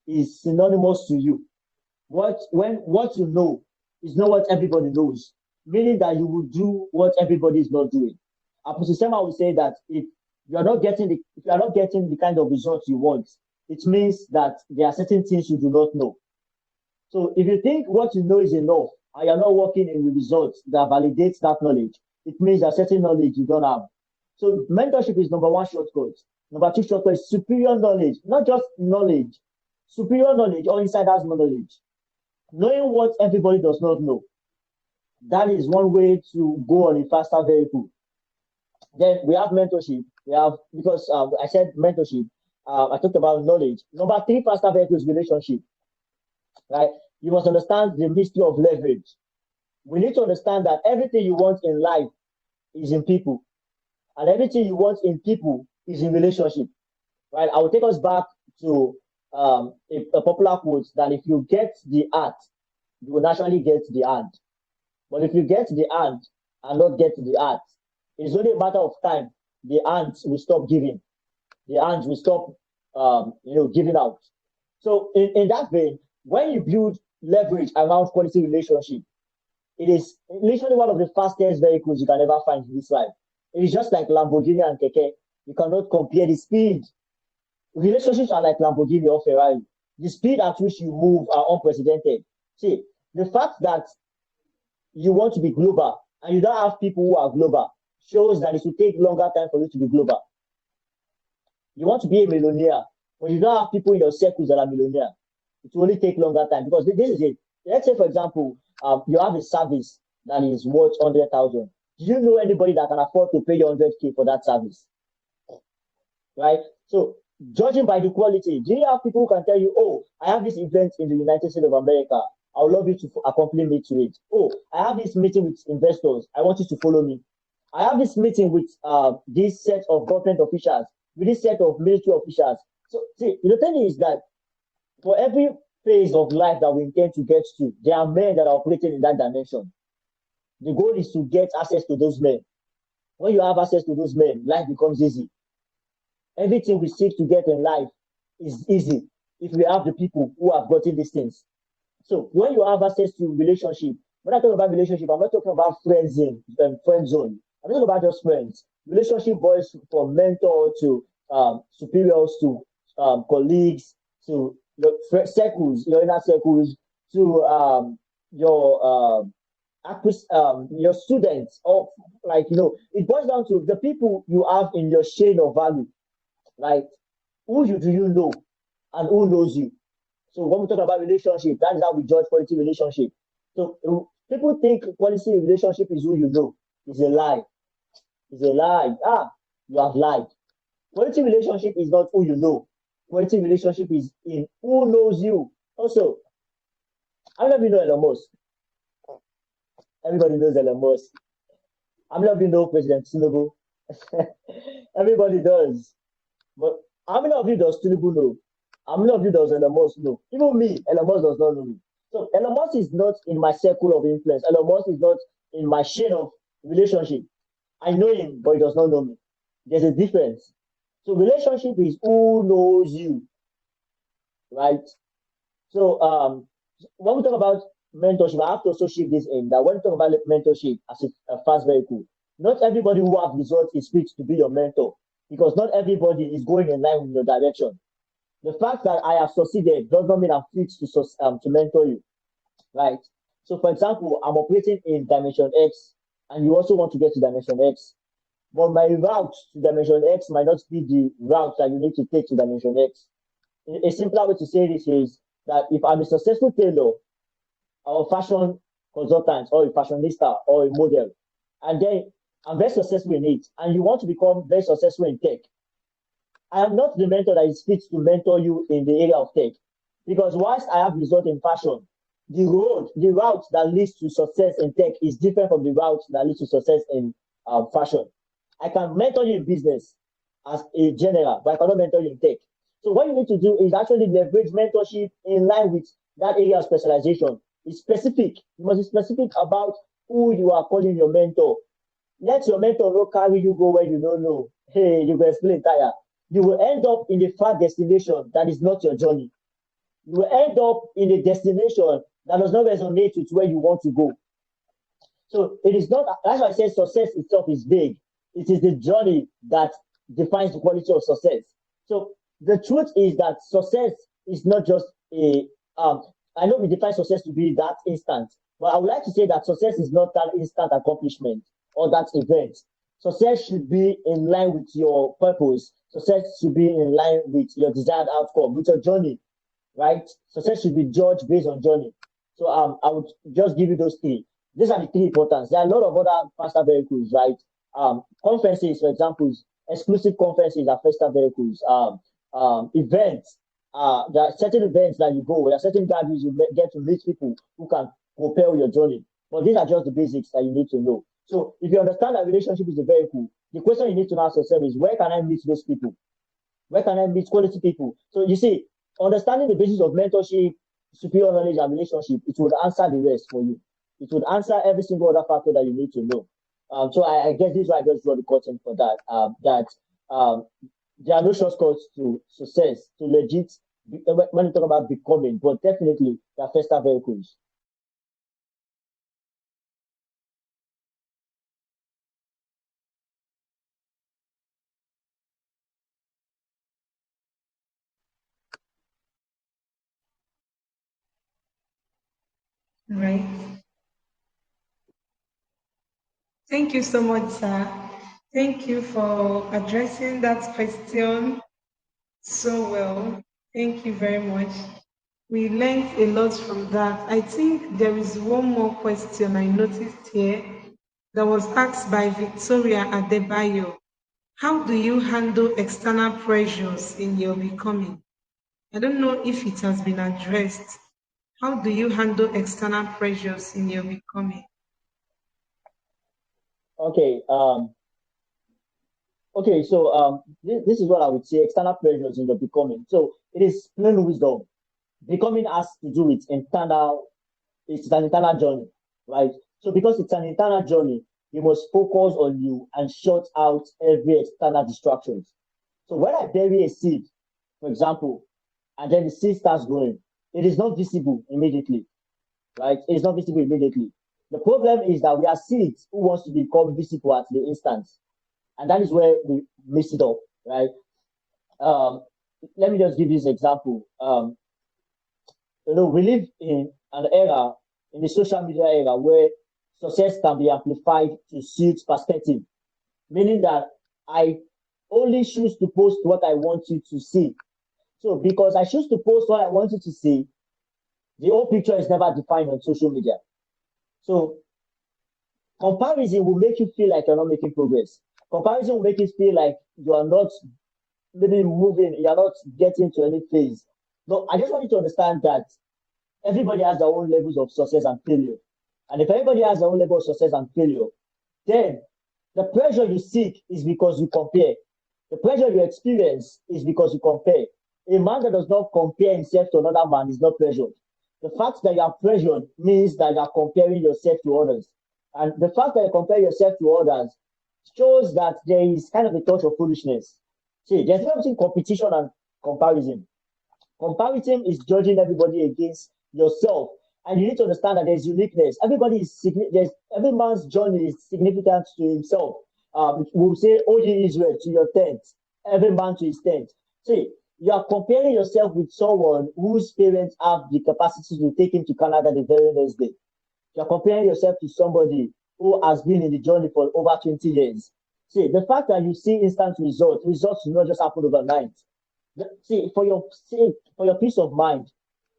[SPEAKER 2] is synonymous to you? What you know is not what everybody knows, meaning that you will do what everybody is not doing. Apostle Sema will say that if you are not getting the kind of results you want, it means that there are certain things you do not know. So if you think what you know is enough and you're not working in the results that validates that knowledge, it means there's certain knowledge you don't have. So mentorship is number one shortcut. Number two shortcut is superior knowledge, not just knowledge, superior knowledge or insider's knowledge. Knowing what everybody does not know. That is one way to go on a faster vehicle. Then we have mentorship. We have, because I said mentorship, I talked about knowledge. Number three faster vehicle is relationship, right? You must understand the mystery of leverage. We need to understand that everything you want in life is in people, and everything you want in people is in relationship, right? I will take us back to a popular quote that if you get the art, you will naturally get the hand. But if you get the hand and not get the art, it's only a matter of time. The hands will stop giving. The hands will stop, giving out. So in that vein, when you build leverage around quality relationship, it is literally one of the fastest vehicles you can ever find in this life. It is just like Lamborghini and Keke. You cannot compare the speed. Relationships are like Lamborghini or Ferrari. The speed at which you move are unprecedented. See, the fact that you want to be global and you don't have people who are global shows that it will take longer time for you to be global. You want to be a millionaire, but you don't have people in your circles that are millionaire. It will only take longer time, because this is it. Let's say, for example, you have a service that is worth 100,000. Do you know anybody that can afford to pay you 100K for that service? Right? So, judging by the quality, do you have people who can tell you, oh, I have this event in the United States of America. I would love you to accompany me to it. Oh, I have this meeting with investors. I want you to follow me. I have this meeting with this set of government officials, with this set of military officials. So, see, the thing is that for every phase of life that we intend to get to, there are men that are operating in that dimension. The goal is to get access to those men. When you have access to those men, life becomes easy. Everything we seek to get in life is easy if we have the people who have gotten these things. So when you have access to relationship, when I talk about relationship, I'm not talking about friend zone. I'm not talking about just friends. Relationship boils from mentor to superiors to colleagues to circles, your inner circles to your students, or like it boils down to the people you have in your chain of value, right? Who you do you know, and who knows you? So when we talk about relationship, that is how we judge quality relationship. So people think quality relationship is who you know. It's a lie. It's a lie. You have lied. Quality relationship is not who you know. Quality relationship is in who knows you. Also, how many of you know Elon Musk? Everybody knows Elon Musk. How many of you know President Tinubu? Everybody does. But how many of you does Tinubu know? How many of you does Elon Musk know? Even me, Elon Musk does not know me. So Elon Musk is not in my circle of influence. Elon Musk is not in my chain of relationship. I know him, but he does not know me. There's a difference. So relationship is who knows you, right? So when we talk about mentorship, I have to also shift this in that when we talk about mentorship as a fast vehicle, not everybody who have results is fit to be your mentor, because not everybody is going in line with your direction. The fact that I have succeeded does not mean I'm fit to mentor you, right? So, for example, I'm operating in dimension X, and you also want to get to dimension X, but my route to dimension X might not be the route that you need to take to dimension X. A simpler way to say this is that if I'm a successful tailor or a fashion consultant or a fashionista or a model, and then I'm very successful in it, and you want to become very successful in tech, I am not the mentor that is fit to mentor you in the area of tech. Because whilst I have result in fashion, the route that leads to success in tech is different from the route that leads to success in fashion. I can mentor you in business as a general, but I cannot mentor you in tech. So what you need to do is actually leverage mentorship in line with that area of specialization. It's specific. You must be specific about who you are calling your mentor. Let your mentor not carry you go where you don't know. Hey, you will explain tire. You will end up in a far destination that is not your journey. You will end up in a destination that does not resonate with where you want to go. So it is not, that's why I say success itself is big. It is the journey that defines the quality of success. So the truth is that success is not just I know we define success to be that instant, but I would like to say that success is not that instant accomplishment or that event. Success should be in line with your purpose. Success should be in line with your desired outcome, with your journey, right? Success should be judged based on journey. So I would just give you those three. These are the three importance. There are a lot of other faster vehicles, right? Conferences, for example, exclusive conferences are faster vehicles. Events, there are certain events that you go, there are certain gatherings you get to meet people who can propel your journey. But these are just the basics that you need to know. So if you understand that relationship is a vehicle, the question you need to ask yourself is, where can I meet those people? Where can I meet quality people? So you see, understanding the basis of mentorship, superior knowledge, and relationship, it would answer the rest for you. It would answer every single other factor that you need to know. So I guess this is why I just draw the curtain for that. There are no shortcuts to success, to legit, when you talk about becoming, but definitely there are faster vehicles.
[SPEAKER 1] Right. Thank you so much, sir. Thank you for addressing that question so well. Thank you very much. We learned a lot from that. I think there is one more question I noticed here that was asked by Victoria Adebayo. How do you handle external pressures in your becoming? I don't know if it has been addressed. How do you handle external pressures in your becoming?
[SPEAKER 2] Okay. So this is what I would say: external pressures in the becoming. So it is plain wisdom. Becoming has to do with internal. It's an internal journey, right? So because it's an internal journey, you must focus on you and shut out every external distractions. So when I bury a seed, for example, and then the seed starts growing, it is not visible immediately, right? It is not visible immediately. The problem is that we are seeds who wants to become visible at the instant. And that is where we mix it up, right? Um, Let me just give you this example. We live in an era, in the social media era, where success can be amplified to suit perspective, meaning that I only choose to post what I want you to see. So because I choose to post what I want you to see, the whole picture is never defined on social media. So comparison will make you feel like you're not making progress. Comparison will make you feel like you are not maybe moving, you're not getting to any phase. No, I just want you to understand that everybody has their own levels of success and failure. And if everybody has their own level of success and failure, then the pressure you seek is because you compare. The pressure you experience is because you compare. A man that does not compare himself to another man is not pressured. The fact that you are pressured means that you are comparing yourself to others. And the fact that you compare yourself to others shows that there is kind of a touch of foolishness. See, there's no between competition and comparison. Comparison is judging everybody against yourself. And you need to understand that there's uniqueness. Every man's journey is significant to himself. We'll say, "O ye Israel, to your tent, every man to his tent." See, you are comparing yourself with someone whose parents have the capacity to take him to Canada the very next day. You are comparing yourself to somebody who has been in the journey for over 20 years. See, the fact that you see instant results do not just happen overnight. See, for your sake, for your peace of mind,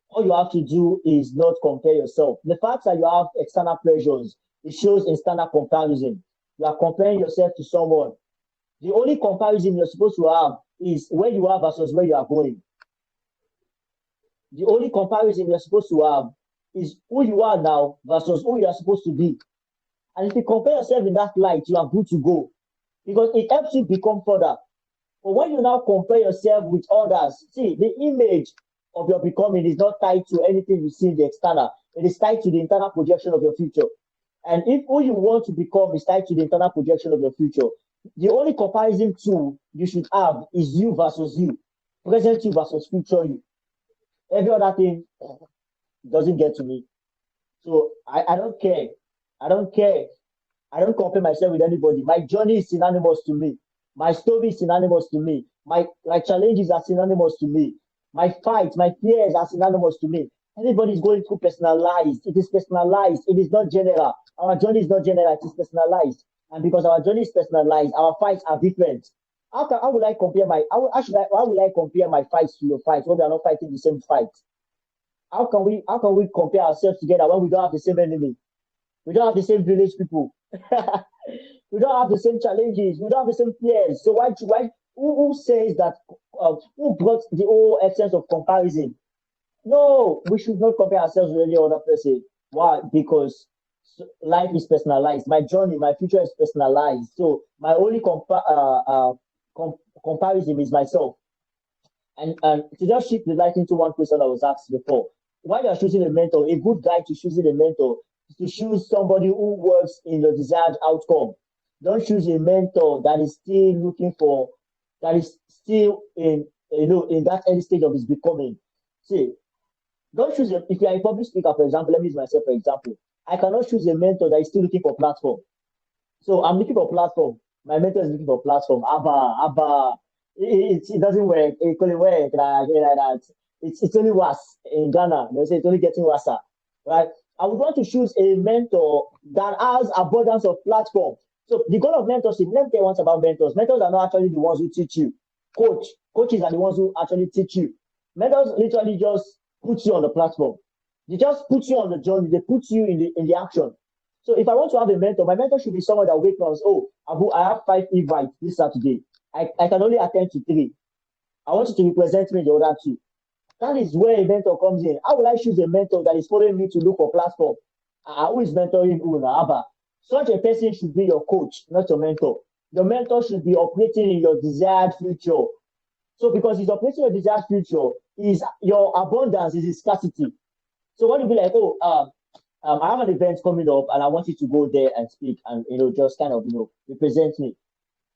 [SPEAKER 2] all you have to do is not compare yourself. The fact that you have external pressures, it shows external comparison. You are comparing yourself to someone. The only comparison you're supposed to have is where you are versus where you are going. The only comparison you're supposed to have is who you are now versus who you are supposed to be. And if you compare yourself in that light, you are good to go because it helps you become further. But when you now compare yourself with others, see, the image of your becoming is not tied to anything you see in the external. It is tied to the internal projection of your future. And if who you want to become is tied to the internal projection of your future, the only comparison tool you should have is you versus you, present you versus future you. Every other thing doesn't get to me. So I don't care. I don't care. I don't compare myself with anybody. My journey is synonymous to me. My story is synonymous to me. My challenges are synonymous to me. My fights, my fears are synonymous to me. Everybody is going through personalized. It is personalized. It is not general. Our journey is not general. It is personalized. And because our journey is personalized, our fights are different. How will I compare how will I compare my fights to your fights when we are not fighting the same fight? How can we compare ourselves together when we don't have the same enemy? We don't have the same village people. We don't have the same challenges. We don't have the same fears. So why who says that? Who brought the whole essence of comparison? No, we should not compare ourselves with any other person. Why? Because life is personalized. My journey, my future is personalized. So my only comparison is myself. And to just shift the light into one question I was asked before, while you're choosing a mentor, a good guide to choosing a mentor is to choose somebody who works in your desired outcome. Don't choose a mentor that is still looking for, that is still in that early stage of his becoming. See, don't choose if you are a public speaker, for example. Let me use myself for example. I cannot choose a mentor that is still looking for platform. So I'm looking for platform. My mentor is looking for platform. Abba. It doesn't work. It couldn't work like that. It's only worse in Ghana. They say it's only getting worse, right? I would want to choose a mentor that has abundance of platform. So the goal of mentorship, let me tell you once about mentors. Mentors are not actually the ones who teach you. Coaches are the ones who actually teach you. Mentors literally just put you on the platform. They just put you on the journey. They put you in the action. So if I want to have a mentor, my mentor should be someone that wakes up. Oh, Abu, I have 5 invites this Saturday. I can only attend to 3. I want you to represent me the other 2. That is where a mentor comes in. How will I choose a mentor that is following me to look for platform? Who is mentoring who now? Abba. Such a person should be your coach, not your mentor. Your mentor should be operating in your desired future. So because he's operating your desired future, is your abundance is his scarcity. So when you be like, I have an event coming up and I want you to go there and speak and just kind of represent me.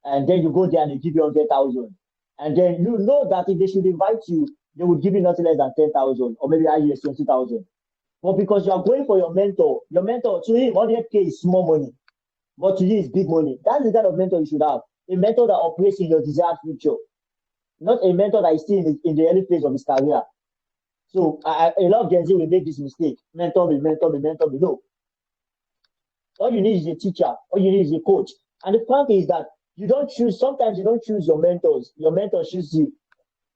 [SPEAKER 2] And then you go there and they give you 100,000. And then you know that if they should invite you, they would give you nothing less than 10,000 or maybe IUS 20,000. But because you are going for your mentor to him 100K is small money, but to you is big money. That's the kind of mentor you should have. a mentor that operates in your desired future, not a mentor that is still in the early phase of his career. So a lot of Gen Z will make this mistake. Mentor me, mentor me, mentor me. No. All you need is a teacher. All you need is a coach. And the point is that sometimes you don't choose your mentors. Your mentor chooses you.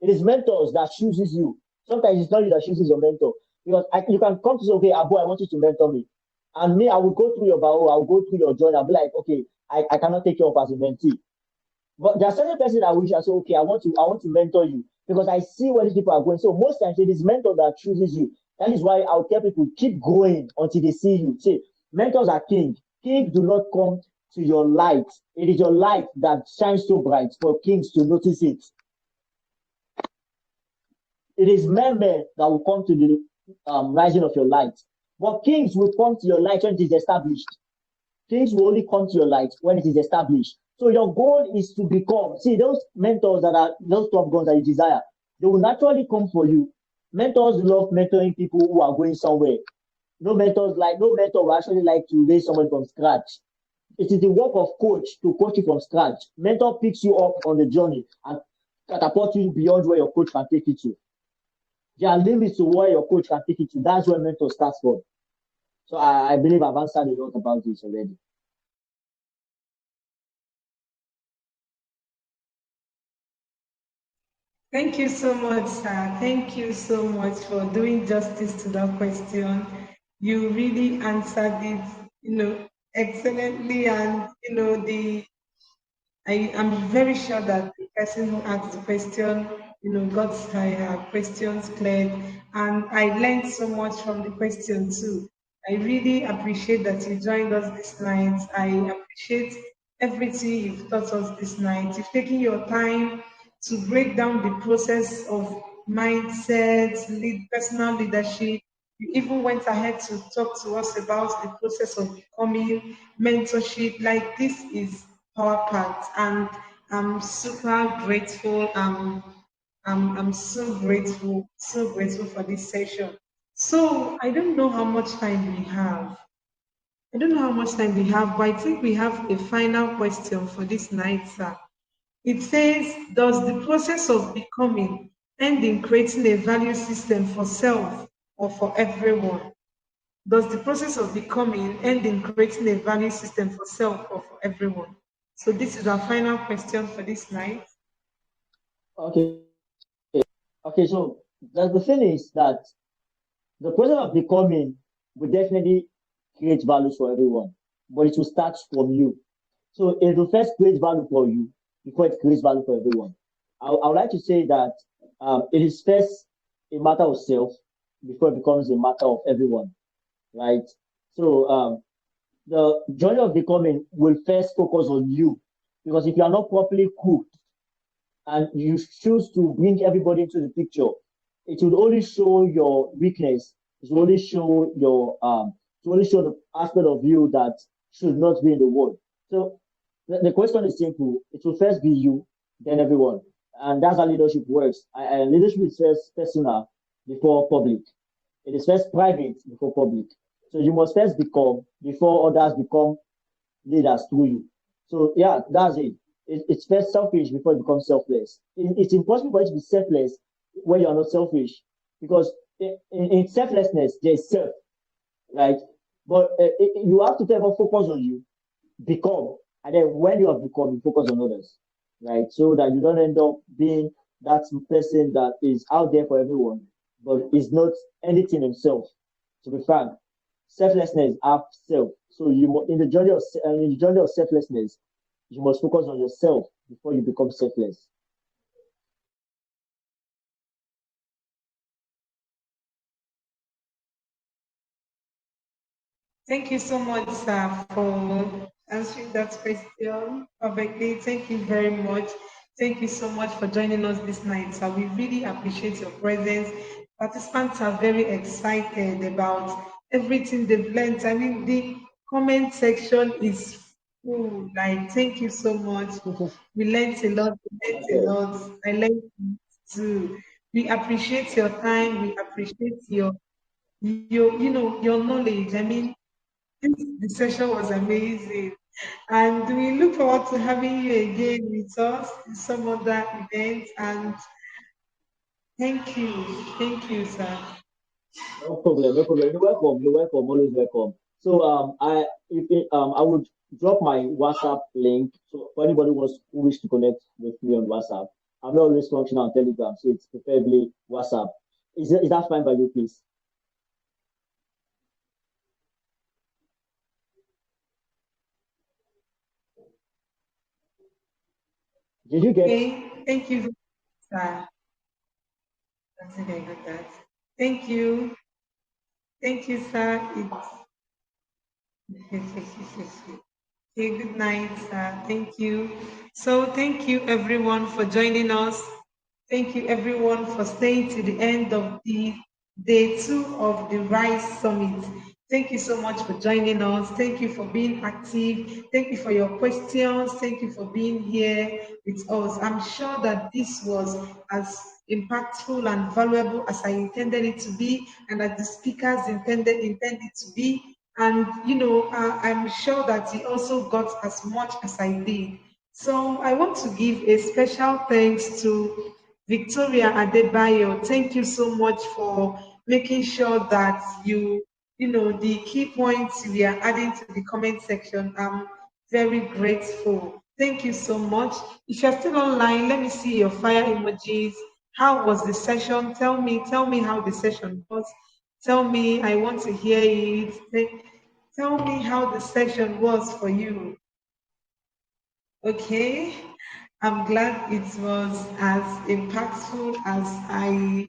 [SPEAKER 2] It is mentors that chooses you. Sometimes it's not you that chooses your mentor. Because you can come to say, okay, Abu, I want you to mentor me. And me, I will go through your bio, I'll go through your journey. I'll be like, okay, I cannot take you up as a mentee. But there are certain persons that wish I say, okay, I want to mentor you because I see where these people are going. So most times it is mentor that chooses you. That is why I'll tell people keep growing until they see you. See, mentors are king. Kings do not come to your light. It is your light that shines so bright for kings to notice it. It is men that will come to the rising of your light. But kings will come to your light when it is established. Things will only come to your light when it is established. So your goal is to become, see, those mentors that are, those top guns that you desire, they will naturally come for you. Mentors love mentoring people who are going somewhere. No mentor will actually like to raise someone from scratch. It is the work of coach to coach you from scratch. Mentor picks you up on the journey and catapult you beyond where your coach can take you to. There are limits to where your coach can take you to. That's where mentor starts from. So I believe I've answered a lot about this already.
[SPEAKER 1] Thank you so much, sir. Thank you so much for doing justice to that question. You really answered it, excellently, and I am very sure that the person who asked the question, got her questions cleared, and I learned so much from the question too. I really appreciate that you joined us this night. I appreciate everything you've taught us this night. You've taken your time to break down the process of mindset, personal leadership. You even went ahead to talk to us about the process of becoming mentorship. Like, this is power packed, and I'm super grateful. I'm so grateful for this session. So I don't know how much time we have. I don't know how much time we have, but I think we have a final question for this night, sir. It says, does the process of becoming end in creating a value system for self or for everyone? Does the process of becoming end in creating a value system for self or for everyone? So this is our final question for this night.
[SPEAKER 2] Okay. Okay, so the thing is that the process of becoming will definitely create values for everyone, but it will start from you. So it will first create value for you before it creates value for everyone. I would like to say that it is first a matter of self before it becomes a matter of everyone, right? So the journey of becoming will first focus on you because if you are not properly cooked and you choose to bring everybody into the picture, it will only show your weakness. It will only show it will only show the aspect of you that should not be in the world. So the question is simple. It will first be you, then everyone. And that's how leadership works. Leadership is first personal before public. It is first private before public. So you must first become before others become leaders through you. So yeah, that's it. It's first selfish before it becomes selfless. It's impossible for you to be selfless when you are not selfish, because in selflessness there's self, right? But you have to therefore focus on you, become, and then when you have become, you focus on others, right? So that you don't end up being that person that is out there for everyone, but is not anything himself. To be frank, selflessness have self. So in the journey of selflessness, you must focus on yourself before you become selfless.
[SPEAKER 1] Thank you so much, sir, for answering that question perfectly. Thank you very much. Thank you so much for joining us this night, sir. We really appreciate your presence. Participants are very excited about everything they've learned. I mean, the comment section is full. Like, thank you so much. We learned a lot. We learned a
[SPEAKER 2] Okay.
[SPEAKER 1] lot. I learned too. We appreciate your time. We appreciate your knowledge. I mean, the session was amazing. And we look forward to having you again with us in some other events. And thank you. Thank you, sir.
[SPEAKER 2] No problem, no problem. You're welcome. You're welcome. Always welcome. So I would drop my WhatsApp link. So for anybody who wish to connect with me on WhatsApp, I'm not always functional on Telegram, so it's preferably WhatsApp. Is that fine by you, please? Did you get?
[SPEAKER 1] Okay. Thank you, sir. I think I got that. Thank you. Thank you, sir. Okay, good night, sir. Thank you. So, thank you everyone for joining us. Thank you everyone for staying to the end of the day 2 of the Rise Summit. Thank you so much for joining us. Thank you for being active. Thank you for your questions. Thank you for being here with us. I'm sure that this was as impactful and valuable as I intended it to be, and as the speakers intended to be. And I'm sure that he also got as much as I did. So I want to give a special thanks to Victoria Adebayo. Thank you so much for making sure that the key points we are adding to the comment section. I'm very grateful. Thank you so much. If you're still online, let me see your fire emojis. How was the session? Tell me how the session was. Tell me, I want to hear it. Tell me how the session was for you. Okay. I'm glad it was as impactful as I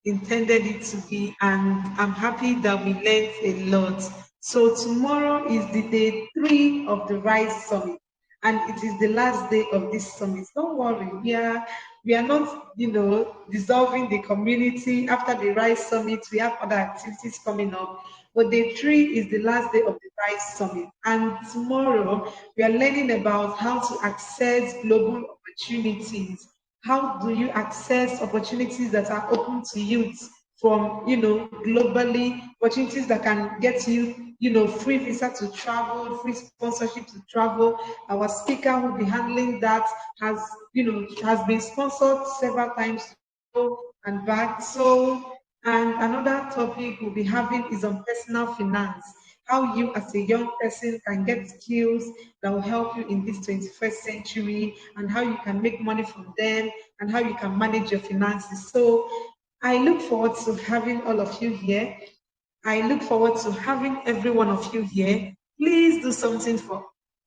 [SPEAKER 1] intended it to be, and I'm happy that we learned a lot. So tomorrow is the day 3 of the Rise Summit, and it is the last day of this summit. Don't worry, we are not, dissolving the community after the Rise Summit. We have other activities coming up, but day 3 is the last day of the Rise Summit, and tomorrow we are learning about how to access global opportunities. How do you access opportunities that are open to youth from, globally, opportunities that can get you, free visa to travel, free sponsorship to travel. Our speaker who will be handling that has been sponsored several times to go and back. So, and another topic we'll be having is on personal finance, how you as a young person can get skills that will help you in this 21st century, and how you can make money from them, and how you can manage your finances. So I look forward to having all of you here. I look forward to having every one of you here. Please do something for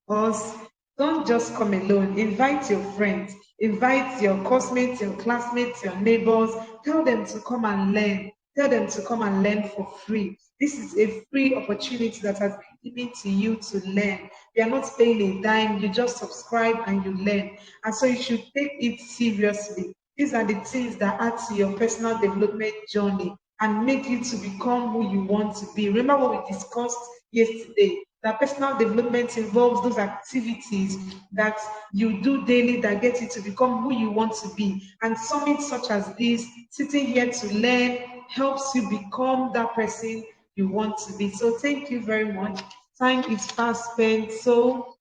[SPEAKER 1] us. Don't just come alone. Invite your friends, invite your classmates, your classmates, your neighbors. Tell them to come and learn. Tell them to come and learn for free. This is a free opportunity that has been given to you to learn. You are not paying a dime, you just subscribe and you learn. And so you should take it seriously. These are the things that add to your personal development journey and make you to become who you want to be. Remember what we discussed yesterday, that personal development involves those activities that you do daily that get you to become who you want to be. And summits such as this, sitting here to learn, helps you become that person you want to be. So thank you very much. Time is fast spent. So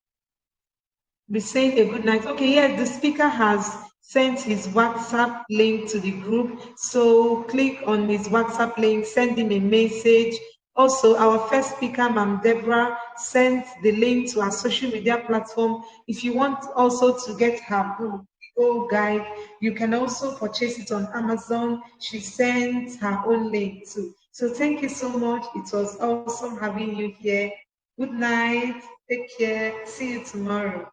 [SPEAKER 1] be saying a good night. Okay, yes, the speaker has sent his WhatsApp link to the group. So click on his WhatsApp link, send him a message. Also, our first speaker, Ma'am Deborah, sent the link to our social media platform. If you want also to get her book, Go Guide, you can also purchase it on Amazon. She sent her own link too. So thank you so much. It was awesome having you here. Good night. Take care. See you tomorrow.